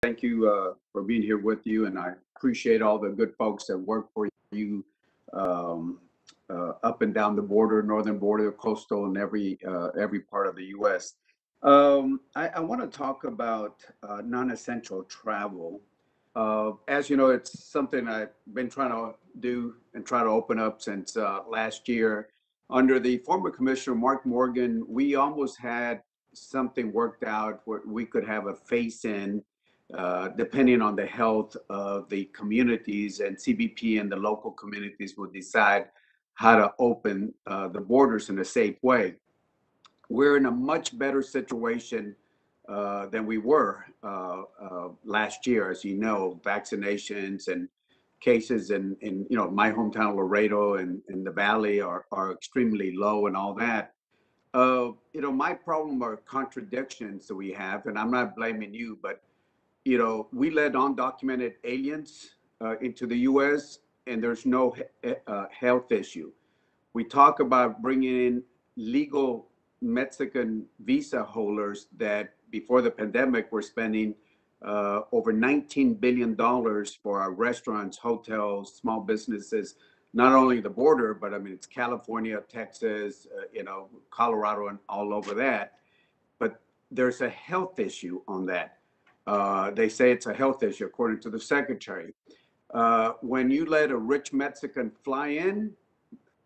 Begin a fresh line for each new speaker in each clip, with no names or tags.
Thank you for being here with you, and I appreciate all the good folks that work for you um, up and down the border, northern border, coastal, and every part of the U.S. I want to talk about non-essential travel. As you know, it's something I've been trying to do and try to open up since last year. Under the former commissioner, Mark Morgan, we almost had something worked out where we could have a face in, depending on the health of the communities, and CBP and the local communities will decide how to open the borders in a safe way. We're in a much better situation than we were last year. As you know, vaccinations and cases in my hometown Laredo and the Valley are extremely low and all that. My problem are contradictions that we have, and I'm not blaming you, but we let undocumented aliens into the U.S. and there's no health issue. We talk about bringing in legal Mexican visa holders that before the pandemic were spending over $19 billion for our restaurants, hotels, small businesses, not only the border, but I mean, it's California, Texas, Colorado, and all over that. But there's a health issue on that. They say it's a health issue, according to the secretary. When you let a rich Mexican fly in,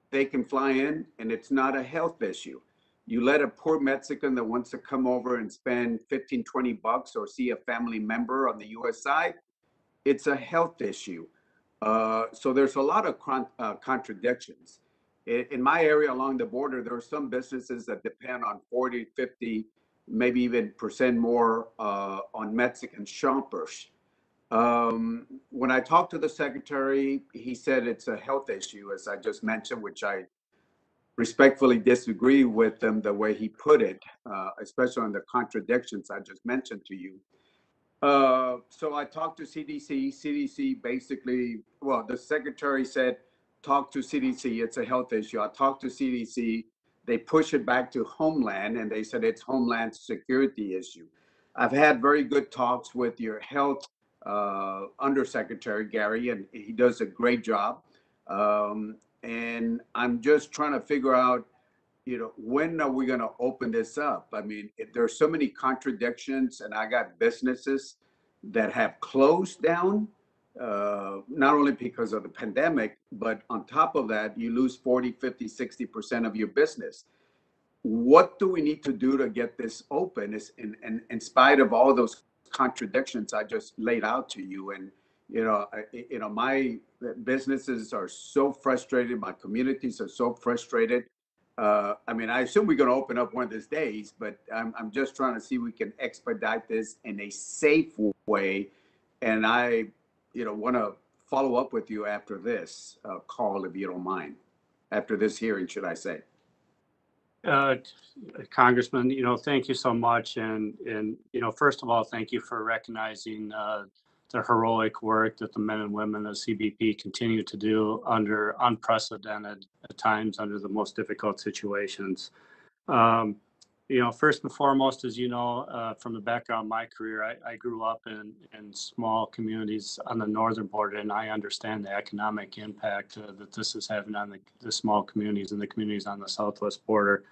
they can fly in and it's not a health issue. You let a poor Mexican that wants to come over and spend 15, 20 bucks or see a family member on the US side, it's a health issue. So there's a lot of contradictions. In my area along the border, there are some businesses that depend on 40, 50, maybe even percent more on Mexican shoppers. When I talked to the secretary, he said it's a health issue, as I just mentioned, which I respectfully disagree with him the way he put it, especially on the contradictions I just mentioned to you. So I talked to CDC. CDC basically, well, the secretary said, talk to CDC. It's a health issue. I talked to CDC. They push it back to Homeland, and they said it's Homeland security issue. I've had very good talks with your health undersecretary, Gary, and he does a great job. And I'm just trying to figure out, when are we going to open this up? I mean, there's so many contradictions, and I got businesses that have closed down, not only because of the pandemic, but on top of that, you lose 40, 50, 60% of your business. What do we need to do to get this open in spite of all those contradictions I just laid out to you? And, my businesses are so frustrated. My communities are so frustrated. I mean, I assume we're going to open up one of these days, but I'm just trying to see if we can expedite this in a safe way. And I, want to follow up with you after this call, if you don't mind, after this hearing, should I say.
Uh, Congressman, thank you so much. And first of all, thank you for recognizing the heroic work that the men and women of CBP continue to do under unprecedented times, under the most difficult situations. First and foremost, as you know, from the background of my career, I grew up in small communities on the northern border, and I understand the economic impact that this is having on the small communities and the communities on the southwest border.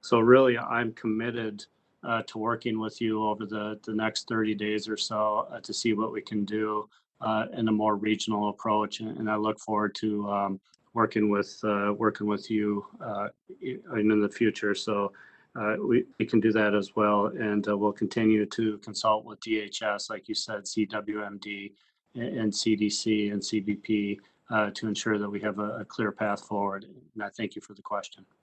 So really, I'm committed to working with you over the next 30 days or so to see what we can do in a more regional approach, and I look forward to working with you in the future. So we can do that as well, and we'll continue to consult with DHS, like you said, CWMD, and CDC and CBP to ensure that we have a clear path forward. And I thank you for the question.